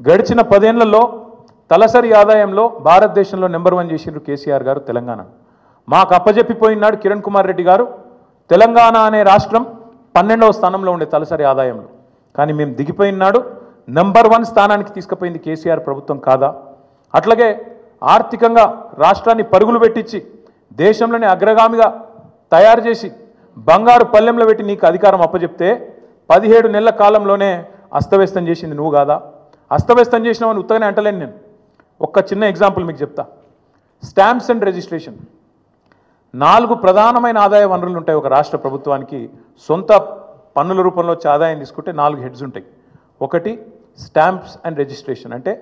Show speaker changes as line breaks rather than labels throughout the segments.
గడిచిన 10 ఏళ్లలో తలసరి ఆదాయంలో భారతదేశంలో నెంబర్ 1 చేసిండ్రు కేసీఆర్ గారు తెలంగాణ. మాకు అప్పజెప్పిపోయినాడు కిరణ్ కుమార్ రెడ్డి గారు తెలంగాణ అనే రాష్ట్రం 12వ స్థానంలో ఉండే తలసరి ఆదాయంలో. కానీ మేము దిగిపోయినాడు నెంబర్ 1 స్థానానికి తీసుకుపోయింది కేసీఆర్ ప్రభుత్వం కాదా? అట్లాగే ఆర్థికంగా రాష్ట్రాన్ని పరుగులు పెట్టించి దేశంలోనే అగ్రగామిగా తయారు చేసి బంగారు పల్లెంలో పెట్టి నీకు అధికారం అప్పచెప్తే 17 నెలల కాలంలోనే అస్తవ్యస్తం చేసింది నువ్వు కాదా? అస్తవ్యస్తం చేసినామని ఉత్తగానే అంటలేను నేను. ఒక్క చిన్న ఎగ్జాంపుల్ మీకు చెప్తా. స్టాంప్స్ అండ్ రిజిస్ట్రేషన్ 4 ప్రధానమైన ఆదాయ వనరులు ఉంటాయి ఒక రాష్ట్ర ప్రభుత్వానికి. సొంత పన్నుల రూపంలో వచ్చే ఆదాయం తీసుకుంటే 4 హెడ్స్ ఉంటాయి. ఒకటి స్టాంప్స్ అండ్ రిజిస్ట్రేషన్, అంటే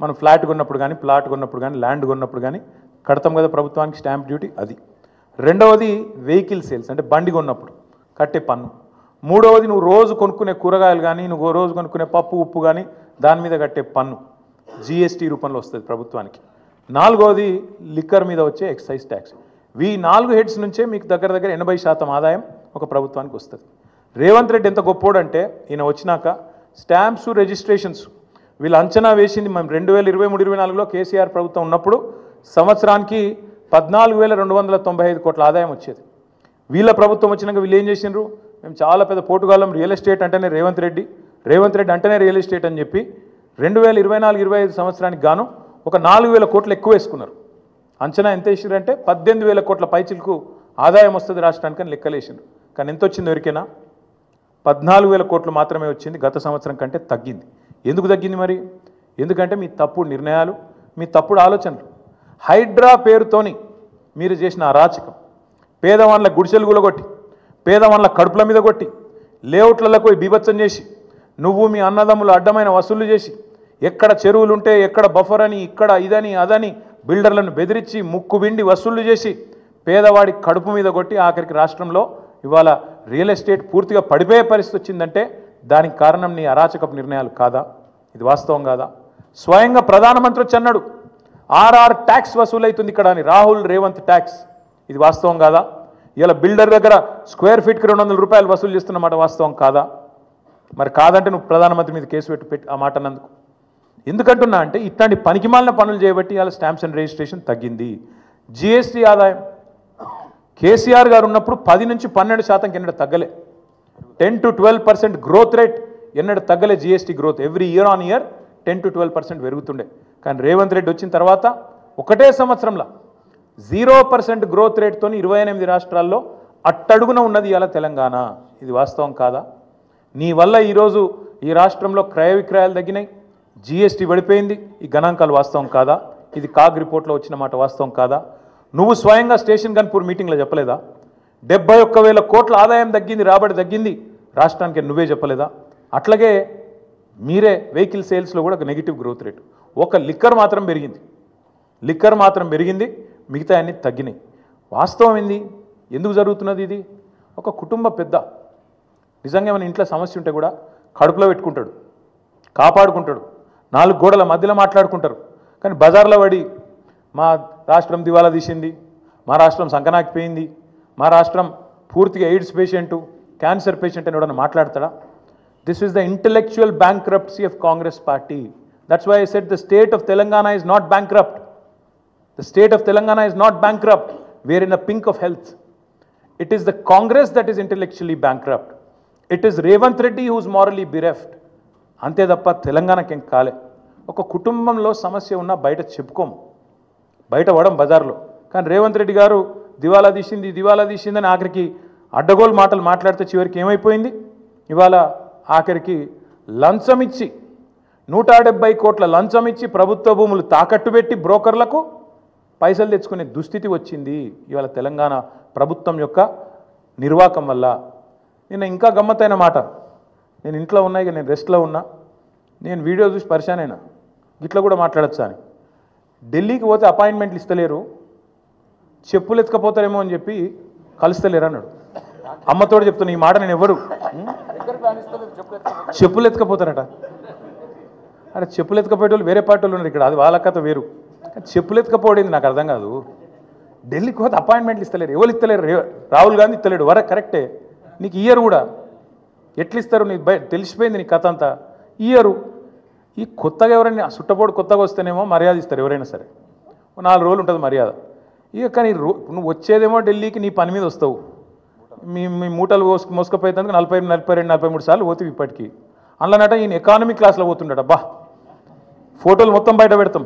మనం ఫ్లాట్ కొన్నప్పుడు కానీ ప్లాట్ కొన్నప్పుడు కానీ ల్యాండ్ కొన్నప్పుడు కానీ కడతాం కదా ప్రభుత్వానికి స్టాంప్ డ్యూటీ, అది. రెండవది వెహికల్ సేల్స్, అంటే బండి కొన్నప్పుడు కట్టే పన్ను. మూడవది నువ్వు రోజు కొనుక్కునే కూరగాయలు కానీ నువ్వు రోజు కొనుక్కునే పప్పు ఉప్పు కానీ దాని మీద కట్టే పన్ను జిఎస్టీ రూపంలో వస్తుంది ప్రభుత్వానికి. నాలుగవది లిక్కర్ మీద వచ్చే ఎక్సైజ్ ట్యాక్స్. ఈ 4 హెడ్స్ నుంచే మీకు దగ్గర 80% ఆదాయం ఒక ప్రభుత్వానికి వస్తుంది. రేవంత్ రెడ్డి ఎంత గొప్పోడంటే ఈయన వచ్చినాక స్టాంప్స్ రిజిస్ట్రేషన్స్ వీళ్ళు అంచనా వేసింది మేము 2023-24లో కేసీఆర్ ప్రభుత్వం ఉన్నప్పుడు సంవత్సరానికి 14,295 కోట్ల ఆదాయం వచ్చేది. వీళ్ళ ప్రభుత్వం వచ్చినాక వీళ్ళు ఏం చేసిండ్రు, మేము చాలా పెద్ద పోటుగాళ్ళం, రియల్ ఎస్టేట్ అంటేనే రేవంత్ రెడ్డి అంటేనే రియల్ ఎస్టేట్ అని చెప్పి 2024-25 సంవత్సరానికి గాను ఒక 4,000 కోట్లు ఎక్కువ వేసుకున్నారు. అంచనా ఎంత వేసిండ్రు అంటే 18,000 కోట్ల పైచిలకు ఆదాయం వస్తుంది రాష్ట్రానికి అని లెక్కలేసిండ్రు. కానీ ఎంత వచ్చింది ఎవరికైనా? 14,000 కోట్లు మాత్రమే వచ్చింది. గత సంవత్సరం కంటే తగ్గింది. ఎందుకు తగ్గింది మరి? ఎందుకంటే మీ తప్పుడు నిర్ణయాలు, మీ తప్పుడు ఆలోచనలు. హైడ్రా పేరుతోని మీరు చేసిన అరాచకం, పేదవాళ్ళ గుడిసెలు గులగొట్టి పేదవాళ్ళ కడుపుల మీద కొట్టి లేఅవుట్లకు బీభత్సం చేసి నువ్వు మీ అన్నదమ్ములు అడ్డమైన వసూళ్లు చేసి ఎక్కడ చెరువులు ఉంటే ఎక్కడ బఫర్ అని ఇక్కడ ఇదని అదని బిల్డర్లను బెదిరించి ముక్కు విండి వసూళ్లు చేసి పేదవాడి కడుపు మీద కొట్టి ఆఖరికి రాష్ట్రంలో ఇవాళ రియల్ ఎస్టేట్ పూర్తిగా పడిపోయే పరిస్థితి వచ్చిందంటే దానికి కారణం నీ అరాచకపు నిర్ణయాలు కాదా? ఇది వాస్తవం కాదా? స్వయంగా ప్రధానమంత్రి వచ్చి అన్నాడు ఆర్ఆర్ ట్యాక్స్ వసూలవుతుంది ఇక్కడ అని, రాహుల్ రేవంత్ ట్యాక్స్. ఇది వాస్తవం కాదా? ఇలా బిల్డర్ దగ్గర స్క్వేర్ ఫీట్కి 200 రూపాయలు వసూలు చేస్తున్నమాట వాస్తవం కాదా? మరి కాదంటే నువ్వు ప్రధానమంత్రి మీద కేసు పెట్టి ఆ మాట అన్నందుకు. ఎందుకంటున్నా అంటే ఇట్లాంటి పనికిమాలిన పనులు చేయబట్టి ఇలా స్టాంప్స్ అండ్ రిజిస్ట్రేషన్ తగ్గింది. జిఎస్టీ ఆదాయం కేసీఆర్ గారు ఉన్నప్పుడు 10 నుంచి 12% ఎన్నడూ తగ్గలే. 10 to 12% గ్రోత్ రేట్ ఎన్నడూ తగ్గలే. GST growth every year on year 10 to 12% పెరుగుతుండే. కానీ రేవంత్ రెడ్డి వచ్చిన తర్వాత ఒకటే సంవత్సరంలో 0% గ్రోత్ రేట్తో 28 రాష్ట్రాల్లో అట్టడుగున ఉన్నది ఇలా తెలంగాణ. ఇది వాస్తవం కాదా? నీ వల్ల ఈరోజు ఈ రాష్ట్రంలో క్రయ విక్రయాలు తగ్గినాయి, జిఎస్టీ పడిపోయింది. ఈ గణాంకాలు వాస్తవం కాదా? ఇది కాగ్ రిపోర్ట్లో వచ్చిన మాట వాస్తవం కాదా? నువ్వు స్వయంగా స్టేషన్ గన్పూర్ మీటింగ్లో చెప్పలేదా? 71,000 కోట్ల ఆదాయం తగ్గింది, రాబడి తగ్గింది రాష్ట్రానికి, నువ్వే చెప్పలేదా? అట్లాగే మీరే వెహికల్ సేల్స్లో కూడా ఒక నెగిటివ్ గ్రోత్ రేటు. ఒక లిక్కర్ మాత్రం పెరిగింది, మిగతా అన్నీ తగ్గినాయి. వాస్తవం ఏంది? ఎందుకు జరుగుతున్నది ఇది? ఒక కుటుంబ పెద్ద నిజంగా మన ఇంట్లో సమస్య ఉంటే కూడా కడుపులో పెట్టుకుంటాడు, కాపాడుకుంటాడు, 4 గోడల మధ్యలో మాట్లాడుకుంటారు. కానీ బజార్లో పడి మా రాష్ట్రం దివాలా తీసింది, మా రాష్ట్రం సంకనాకిపోయింది, మా రాష్ట్రం పూర్తిగా ఎయిడ్స్ పేషెంటు క్యాన్సర్ పేషెంట్ అని ఎవడన్నా మాట్లాడతాడా? This is the intellectual bankruptcy of Congress party. That's why I said the state of Telangana is not bankrupt. The state of Telangana is not bankrupt. We are in the pink of health. It is the Congress that is intellectually bankrupt. It is Revanth Reddy who is morally bereft. అంతే తప్ప తెలంగాణకేం కాలే. ఒక కుటుంబంలో సమస్య ఉన్నా బయట చెప్పుకోము, బయట పడం బజార్లో. కానీ రేవంత్ రెడ్డి గారు దివాలా తీసిందని ఆఖరికి అడ్డగోలు మాటలు మాట్లాడితే చివరికి ఏమైపోయింది? ఇవాళ ఆఖరికి లంచం ఇచ్చి 170 కోట్ల లంచం ఇచ్చి ప్రభుత్వ భూములు తాకట్టు పెట్టి బ్రోకర్లకు పైసలు తెచ్చుకునే దుస్థితి వచ్చింది ఇవాళ తెలంగాణ ప్రభుత్వం యొక్క నిర్వాకం వల్ల. నేను ఇంకా గమ్మత్తైన మాట, నేను ఇంట్లో ఉన్నా, ఇక నేను రెస్ట్లో ఉన్నా, నేను వీడియో చూసి పరిశాన్ అయినా ఇట్లా కూడా మాట్లాడచ్చా అని. ఢిల్లీకి పోతే అపాయింట్మెంట్లు ఇస్తలేరు, చెప్పులు ఎత్తుకపోతారేమో అని చెప్పి కలుస్తలేరు అన్నాడు. అమ్మతోడు చెప్తున్నా ఈ మాట, నేను ఎవరు చెప్పులు ఎత్తుకపోతారట. అరే చెప్పులు ఎత్తుకపోయేటోళ్ళు వేరే పార్టీ వాళ్ళు ఉన్నారు ఇక్కడ, అది వాళ్ళ కథ వేరు. చెప్పులు ఎత్తుకపోయింది నాకు అర్థం కాదు. ఢిల్లీకి పోతే అపాయింట్మెంట్లు ఇస్తలేరు, ఎవరు ఇస్తలేరు? రాహుల్ గాంధీ ఇస్తలేడు, వరకు కరెక్టే. నీకు ఇయ్యరు కూడా, ఎట్లు ఇస్తారు? నీకు తెలిసిపోయింది నీ కథ అంతా. ఇయ్యరు. ఈ కొత్తగా ఎవరైనా సుట్టపోడు కొత్తగా వస్తేనేమో మర్యాద ఇస్తారు ఎవరైనా సరే, 4 రోజులు ఉంటుంది మర్యాద. ఇక కానీ నువ్వు వచ్చేదేమో ఢిల్లీకి నీ పని మీద వస్తావు, మీ మూటలు మోసుకపోయేందుకు 42, 43 సార్లు పోతుంది ఇప్పటికీ. అందులోనట ఈయన ఎకానమీ క్లాస్లో పోతుండట. అబ్బా, ఫోటోలు మొత్తం బయట పెడతాం,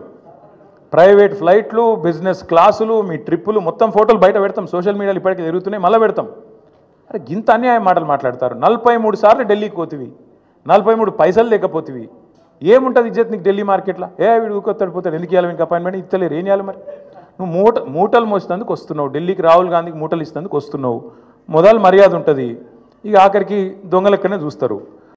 ప్రైవేట్ ఫ్లైట్లు, బిజినెస్ క్లాసులు, మీ ట్రిప్పులు మొత్తం ఫోటోలు బయట పెడతాం, సోషల్ మీడియాలో ఇప్పటికీ జరుగుతున్నాయి, మళ్ళీ పెడతాం. అరే గింత అన్యాయం మాటలు మాట్లాడతారు. 43 సార్లు ఢిల్లీకి పోతివి, 43 పైసలు లేకపోతివి, ఏముంటుంది ఇజ్జత్ నీకు ఢిల్లీ మార్కెట్లో? వీడు ఊకొత్తాడు పోతాడు, ఎందుకు ఇవ్వాలి మీకు అపాయింట్మెంట్? ఇస్తలేరు, ఏం చేయాలి మరి? నువ్వు మూటలు మోసేందుకు వస్తున్నావు, ఢిల్లీకి రాహుల్ గాంధీకి మూటలు ఇస్తేందుకు వస్తున్నావు, మొదలు మర్యాద ఉంటుంది, ఇక ఆఖరికి దొంగలెక్కనే చూస్తారు.